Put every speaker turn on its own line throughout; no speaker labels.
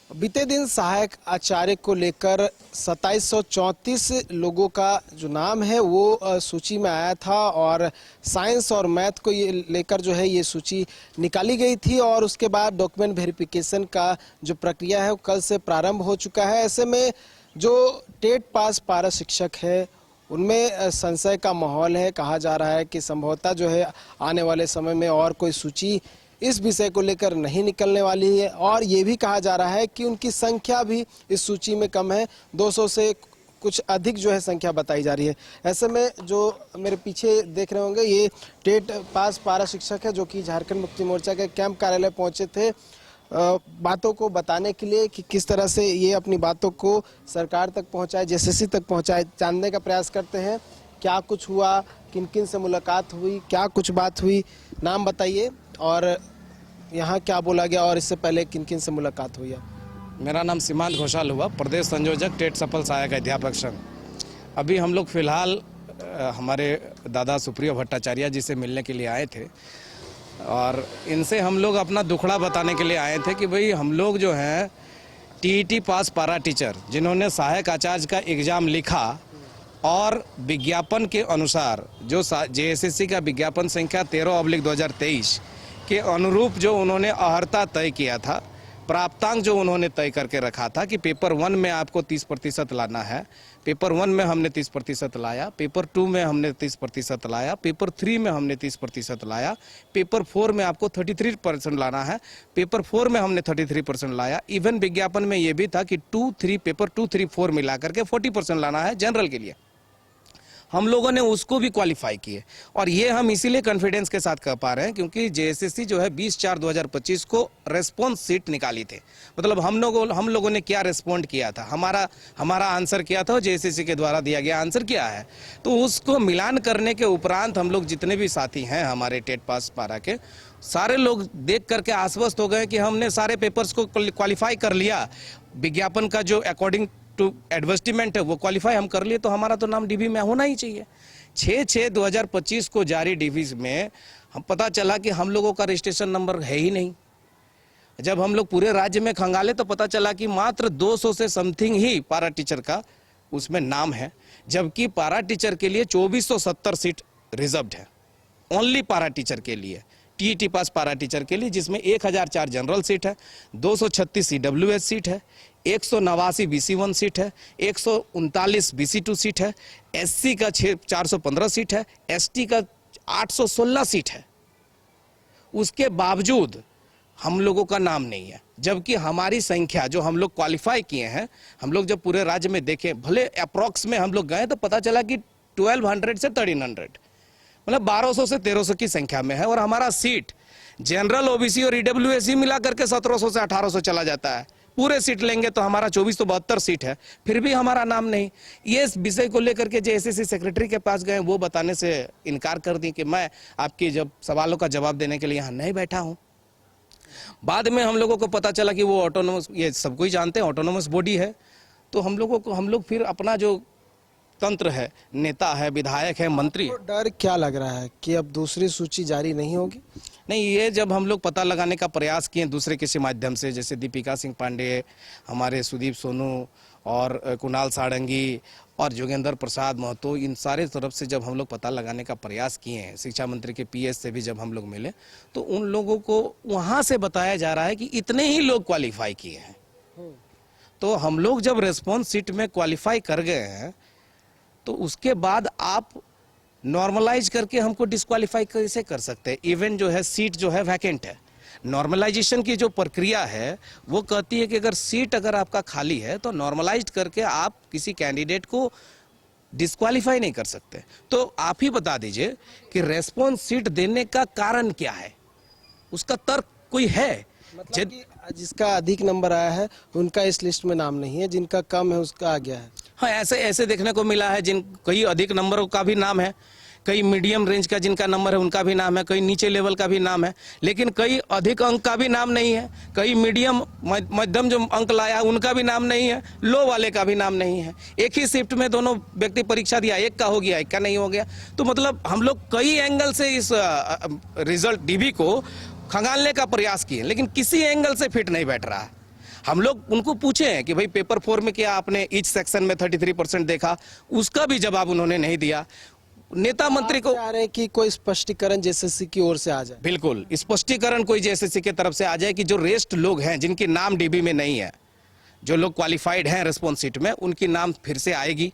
बीते दिन सहायक आचार्य को लेकर 2734 लोगों का जो नाम है वो सूची में आया था और साइंस और मैथ को ये लेकर जो है ये सूची निकाली गई थी और उसके बाद डॉक्यूमेंट वेरिफिकेशन का जो प्रक्रिया है वो कल से प्रारंभ हो चुका है। ऐसे में जो टेट पास पारा शिक्षक है उनमें संशय का माहौल है। कहा जा रहा है कि संभवतः जो है आने वाले समय में और कोई सूची इस विषय को लेकर नहीं निकलने वाली है और ये भी कहा जा रहा है कि उनकी संख्या भी इस सूची में कम है, 200 से कुछ अधिक जो है संख्या बताई जा रही है। ऐसे में जो मेरे पीछे देख रहे होंगे ये टेट पास पारा शिक्षक है जो कि झारखंड मुक्ति मोर्चा के कैंप कार्यालय पहुंचे थे बातों को बताने के लिए कि किस तरह से ये अपनी बातों को सरकार तक पहुंचाए, जेएसएससी तक पहुंचाए। जानने का प्रयास करते हैं क्या कुछ हुआ, किन किन से मुलाकात हुई, क्या कुछ बात हुई, नाम बताइए और यहाँ क्या बोला गया और इससे पहले किन किन से मुलाकात हुई।
मेरा नाम सीमांत घोषाल हुआ, प्रदेश संयोजक टेट सफल सहायक अध्यापक संघ। अभी हम लोग फिलहाल हमारे दादा सुप्रियो भट्टाचार्य जी से मिलने के लिए आए थे और इनसे हम लोग अपना दुखड़ा बताने के लिए आए थे कि भाई हम लोग जो हैं टीईटी पास पारा टीचर जिन्होंने सहायक आचार्य का एग्ज़ाम लिखा और विज्ञापन के अनुसार जो जेएसएससी का विज्ञापन संख्या 13/2023 के अनुरूप जो उन्होंने अहर्ता तय किया था, प्राप्तांक जो उन्होंने तय करके रखा था कि पेपर 1 में आपको 30% लाना है, पेपर 1 में हमने 30% लाया, पेपर 2 में हमने 30% लाया, पेपर 3 में हमने 30% लाया, पेपर 4 में आपको 33% लाना है, पेपर 4 में हमने 33% लाया। इवन विज्ञापन में ये भी था कि पेपर 2, 3, 4 मिला करके 40% लाना है जनरल के लिए। हम लोगों ने उसको भी क्वालिफाई किए और ये हम इसीलिए कॉन्फिडेंस के साथ कह पा रहे हैं क्योंकि जेएसएससी जो है 20/4/2025 को रेस्पॉन्स सीट निकाली थी। मतलब हम लोगों ने क्या रेस्पॉन्ड किया था, हमारा आंसर क्या था, जेएसएससी के द्वारा दिया गया आंसर क्या है, तो उसको मिलान करने के उपरांत हम लोग जितने भी साथी हैं हमारे टेट पास पारा के सारे लोग देख करके आश्वस्त हो गए कि हमने सारे पेपर्स को क्वालिफाई कर लिया। विज्ञापन का जो अकॉर्डिंग टू एडवर्टाइजमेंट है वो क्वालिफाई हम कर लिए तो हमारा तो नाम डीबी में होना ही चाहिए। 6/6/2025 को जारी डीबी में हम पता चला कि हम लोगों का रजिस्ट्रेशन नंबर है ही नहीं। जब हम लोग पूरे राज्य में खंगाले तो पता चला कि मात्र 200 से समथिंग ही पारा टीचर का उसमें नाम है, जबकि पारा टीचर के लिए 2470 सीट रिजर्व्ड है ओनली पारा टीचर के लिए, टीईटी पास पारा टीचर के लिए, जिसमें 1004 जनरल सीट है, 236 सीडब्ल्यूएस सीट है, 189 BC1 सीट है, 139 BC2 सीट है, एससी का 415 सीट है, एसटी का 816 सीट है। उसके बावजूद हम लोगों का नाम नहीं है, जबकि हमारी संख्या जो हम लोग क्वालिफाई किए हैं, हम लोग जब पूरे राज्य में देखें, भले अप्रॉक्स में हम लोग गए तो पता चला कि 1200 से 1300 मतलब 1200 से 1300 की संख्या में है और हमारा सीट जनरल ओबीसी और ईडब्ल्यूएस मिला करके 1700 से 1800 चला जाता है। पूरे सीट लेंगे तो हमारा 2472 सीट है, फिर भी हमारा नाम नहीं। ये विषय को लेकर के जेएसएससी सेक्रेटरी के पास गए, वो बताने से इनकार कर दी कि मैं आपके जब सवालों का जवाब देने के लिए यहाँ नहीं बैठा हूँ। बाद में हम लोगों को पता चला कि वो ऑटोनोमस, ये सबको ही जानते हैं, ऑटोनोमस बॉडी है। तो हम लोग फिर अपना जो तंत्र है, नेता है, विधायक है, मंत्री है।
डर क्या लग रहा है कि अब दूसरी सूची जारी नहीं होगी?
नहीं, ये जब हम लोग पता लगाने का प्रयास किए दूसरे किसी माध्यम से, जैसे दीपिका सिंह पांडे, हमारे सुदीप सोनू और कुणाल सारंगी और जोगेंद्र प्रसाद महतो, इन सारे तरफ से जब हम लोग पता लगाने का प्रयास किए हैं, शिक्षा मंत्री के पीएस से भी जब हम लोग मिले तो उन लोगों को वहाँ से बताया जा रहा है कि इतने ही लोग क्वालिफाई किए हैं। तो हम लोग जब रेस्पॉन्स सीट में क्वालिफाई कर गए हैं तो उसके बाद आप नॉर्मलाइज करके हमको डिस्क्वालीफाई कैसे कर सकते हैं? इवन जो है सीट जो है वैकेंट है। नॉर्मलाइजेशन की जो प्रक्रिया है वो कहती है कि अगर सीट अगर आपका खाली है तो नॉर्मलाइज करके आप किसी कैंडिडेट को डिस्क्वालीफाई नहीं कर सकते। तो आप ही बता दीजिए कि रेस्पॉन्स सीट देने का कारण क्या है, उसका तर्क कोई है?
मतलब कि जिसका अधिक नंबर आया है उनका इस लिस्ट में नाम नहीं है, जिनका कम है उसका आ गया है।
हाँ, ऐसे देखने को मिला है। कई अधिक नंबरों का भी नाम है, कई मीडियम रेंज का जिनका नंबर है उनका भी नाम है, कई नीचे लेवल का भी नाम है, लेकिन कई अधिक अंक का भी नाम नहीं है, कई मीडियम मध्यम जो अंक लाया उनका भी नाम नहीं है, लो वाले का भी नाम नहीं है। एक ही शिफ्ट में दोनों व्यक्ति परीक्षा दिया, एक का हो गया, एक का नहीं हो गया। तो मतलब हम लोग कई एंगल से इस रिजल्ट डीबी को खंगालने का प्रयास किए, लेकिन किसी एंगल से फिट नहीं बैठ रहा है। हम लोग उनको पूछे हैं कि भाई पेपर 4 में क्या आपने ईच सेक्शन में 33% देखा, उसका भी जवाब उन्होंने नहीं दिया। नेता मंत्री को
चाह रहे हैं कि कोई स्पष्टीकरण जेएसएससी की ओर से आ जाए।
बिल्कुल स्पष्टीकरण कोई जेएसएससी की तरफ से आ जाए कि जो रेस्ट लोग हैं जिनके नाम डीबी में नहीं है, जो लोग क्वालिफाइड हैं रिस्पॉन्स सीट में, उनकी नाम फिर से आएगी।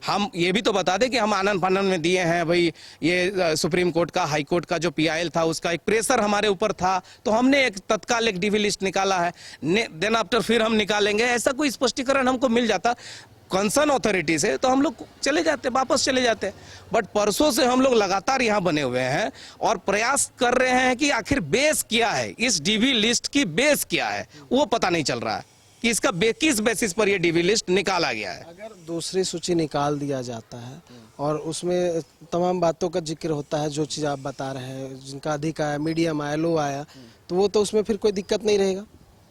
हम ये भी तो बता दें कि हम आनंद फानंद में दिए हैं भाई, ये सुप्रीम कोर्ट का, हाई कोर्ट का जो पीआईएल था उसका एक प्रेशर हमारे ऊपर था, तो हमने एक तत्काल एक डीवी लिस्ट निकाला है, देन आफ्टर फिर हम निकालेंगे। ऐसा कोई स्पष्टीकरण हमको मिल जाता कंसर्न अथॉरिटी से तो हम लोग चले जाते, वापस चले जाते। बट परसों से हम लोग लगातार यहाँ बने हुए हैं और प्रयास कर रहे हैं कि आखिर बेस क्या है, इस डीवी लिस्ट की बेस क्या है, वो पता नहीं चल रहा है कि इसका किस बेसिस पर ये डीवी लिस्ट निकाला गया है।
अगर दूसरी सूची निकाल दिया जाता है और उसमें तमाम बातों का जिक्र होता है, जो चीज़ आप बता रहे हैं, जिनका अधिक आया, मीडियम आया, लो आया, तो वो तो उसमें फिर कोई दिक्कत नहीं रहेगा।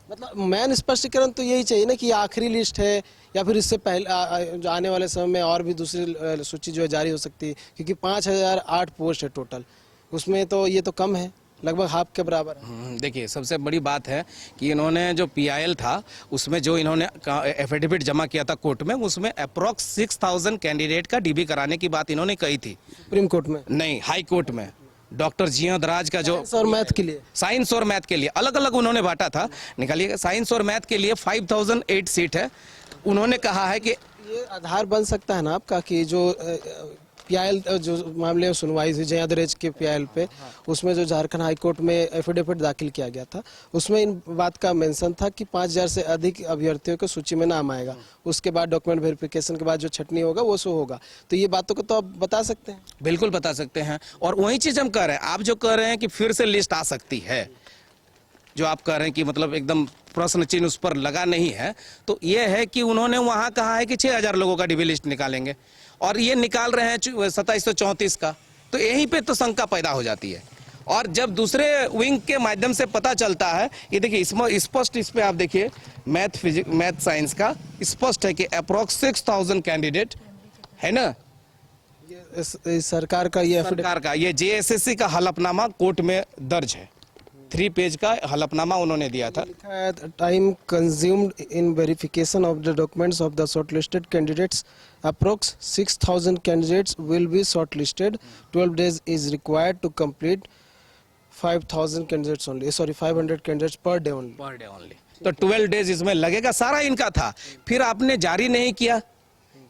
मतलब मैन स्पष्टीकरण तो यही चाहिए ना कि आखिरी लिस्ट है या फिर इससे पहले जो आने वाले समय में और भी दूसरी सूची जो है जारी हो सकती है, क्योंकि 5008 पोस्ट है टोटल, उसमें तो ये तो कम है, लगभग हाफ के बराबर है।
देखिए सबसे बड़ी बात है कि इन्होंने जो पीआईएल था उसमें जो इन्होंने एफिडेविट जमा किया था कोर्ट में, उसमें अप्रॉक्स 6000 कैंडिडेट का डीबी कराने की बात इन्होंने कही थी।
सुप्रीम कोर्ट में
नहीं, हाई कोर्ट में डॉक्टर जियादराज का जो
साइंस और मैथ के लिए,
साइंस और मैथ के लिए अलग अलग उन्होंने बांटा था, निकालिए। साइंस और मैथ के लिए 5008 सीट है। उन्होंने कहा है कि
ये आधार बन सकता है ना आपका कि जो पीआईएल जो मामले में सुनवाई हुई जियादराज के पीआईएल पे, उसमें जो झारखंड हाई कोर्ट में एफिडेविट दाखिल किया गया था, उसमें इन बात का मेंशन था कि 5000 से अधिक अभ्यर्थियों के सूची में नाम आएगा, उसके बाद डॉक्यूमेंट वेरिफिकेशन के बाद जो छटनी होगा वो सो होगा। तो ये बातों को तो आप बता सकते हैं।
बिल्कुल बता सकते हैं, और वही चीज हम कह रहे हैं। आप जो कह रहे हैं कि फिर से लिस्ट आ सकती है, जो आप कह रहे हैं कि मतलब एकदम प्रश्न चिन्ह उस पर लगा नहीं है, तो ये है कि उन्होंने वहां कहा है कि 6000 लोगों का डीबी लिस्ट निकालेंगे और ये निकाल रहे हैं 2734 का, तो यहीं पे तो शंका पैदा हो जाती है। और जब दूसरे विंग के माध्यम से पता चलता है, ये देखिए स्पष्ट, इस पे आप देखिए मैथ साइंस का स्पष्ट है कि अप्रॉक्स 6000 कैंडिडेट है ना।
इस सरकार का ये
सरकार का ये जेएसएससी का हलफनामा कोर्ट में दर्ज है, 3 पेज का हलफनामा उन्होंने दिया था।
Time consumed in verification of the documents of the shortlisted candidates, approx 6000 candidates will be shortlisted, 12 days is required to complete 5000 candidates only, sorry 500 candidates per day only.
तो 12 डेज इसमें लगेगा, सारा इनका था, फिर आपने जारी नहीं किया।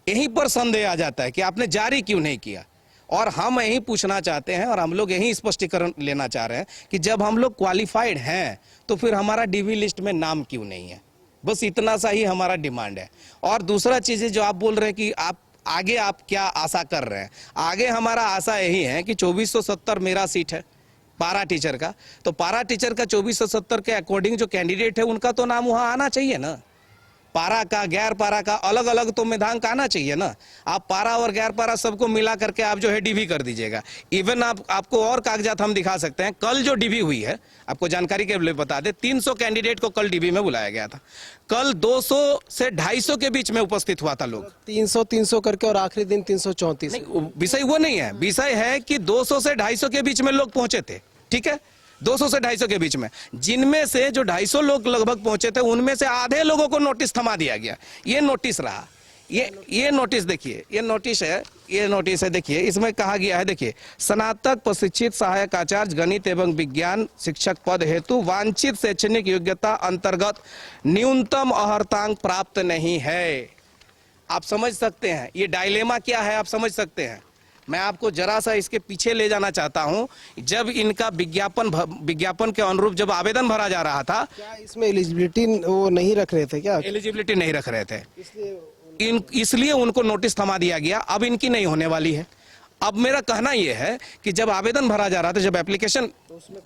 यहीं पर संदेह आ जाता है कि आपने जारी क्यों नहीं किया। और हम यही पूछना चाहते हैं और हम लोग यही स्पष्टीकरण लेना चाह रहे हैं कि जब हम लोग क्वालिफाइड हैं तो फिर हमारा डीवी लिस्ट में नाम क्यों नहीं है। बस इतना सा ही हमारा डिमांड है। और दूसरा चीज जो आप बोल रहे हैं कि आप क्या आशा कर रहे हैं, आगे हमारा आशा यही है कि 2470 मेरा सीट है पारा टीचर का, तो पारा टीचर का 2470 के अकॉर्डिंग जो कैंडिडेट है उनका तो नाम वहां आना चाहिए ना। पारा का, गैर पारा का अलग अलग तो मेधांक आना चाहिए ना। आप पारा और गैर पारा सबको मिला करके आप जो है डीवी कर दीजिएगा। इवन आपको और कागजात हम दिखा सकते हैं। कल जो डीवी हुई है, आपको जानकारी के लिए बता दें, 300 कैंडिडेट को कल डीवी में बुलाया गया था। कल 200 से 250 के बीच में उपस्थित हुआ था लोग,
300 करके, और आखिरी दिन 334।
विषय वो नहीं है, विषय है कि 200 से 250 के बीच में लोग पहुंचे थे, ठीक है, 200 से 250 के बीच में, जिनमें से जो 250 लोग लगभग पहुंचे थे उनमें से आधे लोगों को नोटिस थमा दिया गया। ये नोटिस रहा, ये नोटिस देखिए, ये नोटिस है देखिए, इसमें कहा गया है, देखिए, स्नातक प्रशिक्षित सहायक आचार्य गणित एवं विज्ञान शिक्षक पद हेतु वांछित शैक्षणिक योग्यता अंतर्गत न्यूनतम अर्हतांक प्राप्त नहीं है। आप समझ सकते हैं ये डायलेमा क्या है, आप समझ सकते हैं। मैं आपको जरा सा इसके पीछे ले जाना चाहता हूं। जब इनका विज्ञापन के अनुरूप जब आवेदन भरा जा रहा था,
क्या इसमें एलिजिबिलिटी वो नहीं रख रहे थे क्या?
एलिजिबिलिटी नहीं रख रहे थे, इसलिए उनको नोटिस थमा दिया गया। अब इनकी नहीं होने वाली है। अब मेरा कहना यह है कि जब आवेदन भरा जा रहा था, जब एप्लीकेशन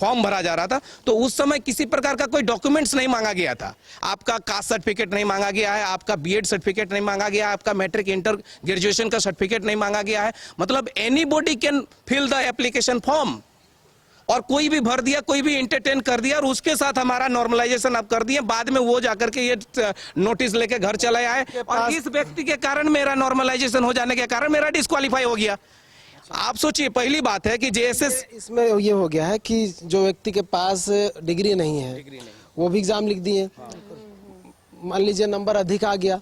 फॉर्म भरा जा रहा था, तो उस समय किसी प्रकार का कोई डॉक्यूमेंट्स नहीं मांगा गया था। आपका कास्ट सर्टिफिकेट नहीं मांगा गया है, आपका बीएड सर्टिफिकेट नहीं मांगा गया है, आपका मैट्रिक इंटर ग्रेजुएशन का सर्टिफिकेट नहीं मांगा गया है। मतलब anybody can fill the application form, और कोई भी भर दिया, कोई भी एंटरटेन कर दिया, और उसके साथ हमारा नॉर्मलाइजेशन आप कर दिए। बाद में वो जाकर के ये नोटिस लेके घर चले आए, और इस व्यक्ति के कारण, मेरा नॉर्मलाइजेशन हो जाने के कारण मेरा डिस्क्वालीफाई हो गया। आप सोचिए, पहली बात है कि जेएसएस,
इसमें ये हो गया है कि जो व्यक्ति के पास डिग्री नहीं है, वो भी एग्जाम लिख दिए। मान लीजिए नंबर अधिक आ गया,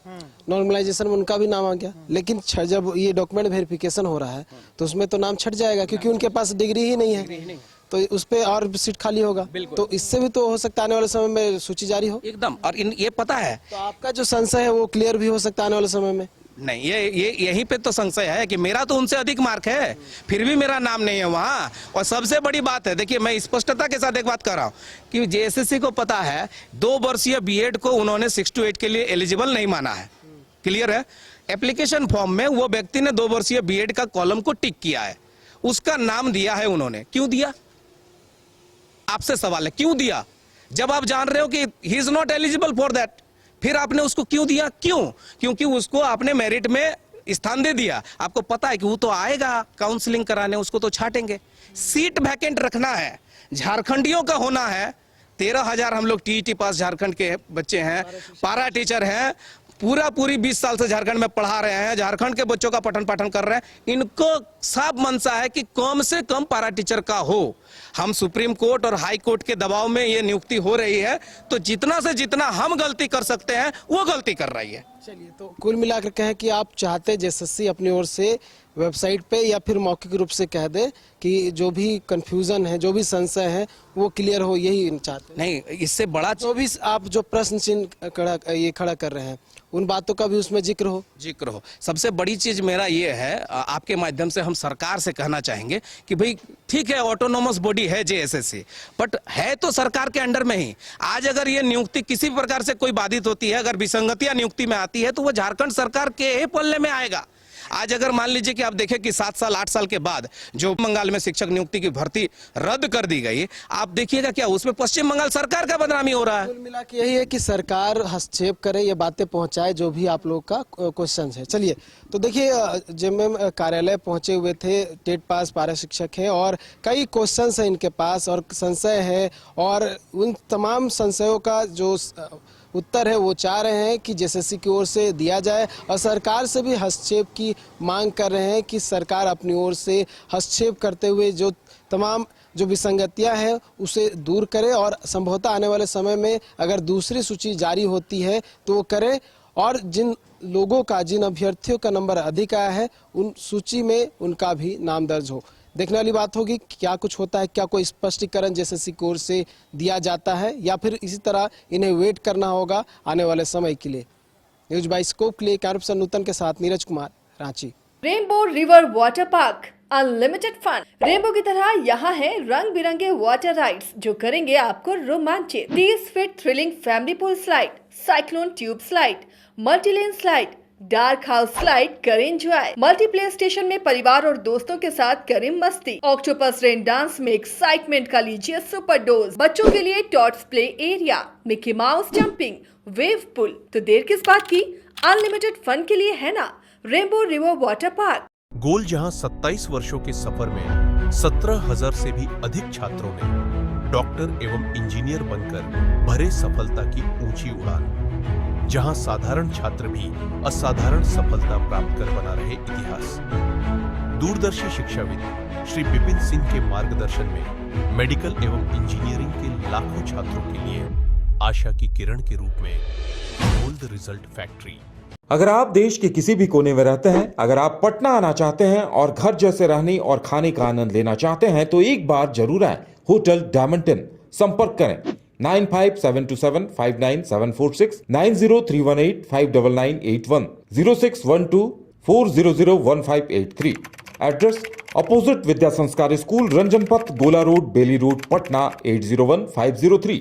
नॉर्मलाइजेशन में उनका भी नाम आ गया, लेकिन जब ये डॉक्यूमेंट वेरिफिकेशन हो रहा है तो उसमें तो नाम छट जाएगा, क्योंकि उनके पास डिग्री ही नहीं है, तो उस पे और सीट खाली होगा। तो इससे भी तो हो सकता है आने वाले समय में सूची जारी हो।
एकदम। और ये पता है,
तो आपका जो संशय है वो क्लियर भी हो सकता है आने वाले समय में।
नहीं, ये यहीं पे तो संशय है कि मेरा तो उनसे अधिक मार्क है, फिर भी मेरा नाम नहीं है वहां। और सबसे बड़ी बात है, देखिए मैं स्पष्टता के साथ एक बात कर रहा हूं कि जेएसएससी को पता है 2 वर्षीय बीएड को उन्होंने 6 to 8 के लिए एलिजिबल नहीं माना है। क्लियर है? एप्लीकेशन फॉर्म में वो व्यक्ति ने 2 वर्षीय बीएड का कॉलम को टिक किया है, उसका नाम दिया है उन्होंने। क्यों दिया? आपसे सवाल है, क्यों दिया? जब आप जान रहे हो कि he is not eligible for that, फिर आपने उसको क्यों दिया? क्यों? क्योंकि उसको आपने मेरिट में स्थान दे दिया। आपको पता है कि वो तो आएगा काउंसलिंग कराने, उसको तो छाटेंगे। सीट वैकेंट रखना है, झारखंडियों का होना है। 13,000 हम लोग टीईटी पास झारखंड के बच्चे हैं, पारा टीचर हैं, पूरी 20 साल से झारखंड में पढ़ा रहे हैं, झारखंड के बच्चों का पठन पाठन कर रहे हैं। इनको साफ मनसा है कि कम से कम पारा टीचर का हो। हम सुप्रीम कोर्ट और हाई कोर्ट के दबाव में ये नियुक्ति हो रही है, तो जितना से जितना हम गलती कर सकते हैं वो गलती कर रही है।
चलिए, तो कुल मिलाकर कहें कि आप चाहते जेएसएससी अपनी ओर से वेबसाइट पे या फिर मौखिक रूप से कह दे कि जो भी कंफ्यूजन है, जो भी संशय है वो क्लियर हो, यही चाहते हैं?
नहीं, इससे बड़ा
जो भी आप जो प्रश्न चिन्ह खड़ा कर रहे हैं उन बातों का भी उसमें जिक्र हो।
सबसे बड़ी चीज मेरा ये है, आपके माध्यम से हम सरकार से कहना चाहेंगे कि भाई ठीक है, ऑटोनोमस बॉडी है जेएसएससी, बट है तो सरकार के अंडर में ही। आज अगर ये नियुक्ति किसी प्रकार से कोई बाधित होती है, अगर विसंगतियां नियुक्ति में आती है, तो वो झारखंड सरकार के ही पल्ले में आएगा। आज अगर मान लीजिए कि आप देखें कि 7 साल 8 साल के बाद जो बंगाल में शिक्षक नियुक्ति की भर्ती रद्द कर दी गई, आप देखिएगा क्या उसमें पश्चिम बंगाल सरकार का बदनामी हो रहा है।
कुल मिला के यही है कि सरकार हस्तक्षेप करे, ये बातें पहुंचाए जो भी आप लोग का क्वेश्चन है। चलिए, तो देखिए जेएमएम कार्यालय पहुंचे हुए थे टेट पास पारा शिक्षक हैं और कई क्वेश्चन है इनके पास और संशय है, और उन तमाम संशयों का जो उत्तर है वो चाह रहे हैं कि जेएसएससी की ओर से दिया जाए, और सरकार से भी हस्तक्षेप की मांग कर रहे हैं कि सरकार अपनी ओर से हस्तक्षेप करते हुए जो तमाम जो विसंगतियां हैं उसे दूर करे, और संभवतः आने वाले समय में अगर दूसरी सूची जारी होती है तो वो करे, और जिन लोगों का, जिन अभ्यर्थियों का नंबर अधिक आया है उन सूची में उनका भी नाम दर्ज हो। देखने वाली बात होगी क्या कुछ होता है, क्या कोई स्पष्टीकरण जेएसएससी की ओर से दिया जाता है, या फिर इसी तरह इन्हें वेट करना होगा आने वाले समय के लिए। न्यूज बाइस्कोप के लिए कैमरा नूतन के साथ Neeraj Kumar, Ranchi.
Rainbow River Water Park, unlimited fun. Rainbow की तरह यहाँ है रंग बिरंगे वाटर राइड्स जो करेंगे आपको रोमांचित। 30 feet thrilling family pool slide, cyclone tube slide, multilane slide, dark house slide करें एंजॉय। मल्टीप्लेयर स्टेशन में परिवार और दोस्तों के साथ करें मस्ती। ऑक्टोपस रेन डांस में एक्साइटमेंट का लीजिए सुपर डोज। बच्चों के लिए tots play area, Mickey Mouse jumping, wave pool. तो देर किस बात की, अनलिमिटेड फन के लिए है ना रेनबो रिवर वाटर पार्क।
गोल जहां 27 वर्षों के सफर में 17,000 से भी अधिक छात्रों ने डॉक्टर एवं इंजीनियर बनकर भरे सफलता की ऊंची उड़ान, जहां साधारण छात्र भी असाधारण सफलता प्राप्त कर बना रहे इतिहास। दूरदर्शी शिक्षाविद श्री विपिन सिंह के मार्गदर्शन में मेडिकल एवं इंजीनियरिंग के लाखों छात्रों के लिए आशा की किरण के रूप में गोल्ड रिजल्ट फैक्ट्री।
अगर आप देश के किसी भी कोने में रहते हैं, अगर आप पटना आना चाहते हैं और घर जैसे रहने और खाने का आनंद लेना चाहते हैं, तो एक बार जरूर आए होटल डायमंटन। संपर्क करें 9572759746, 9031859981, 0612400158 एड्रेस अपोजिट विद्या संस्कार स्कूल, रंजन पथ, गोला रोड, बेली रोड, पटना 801503।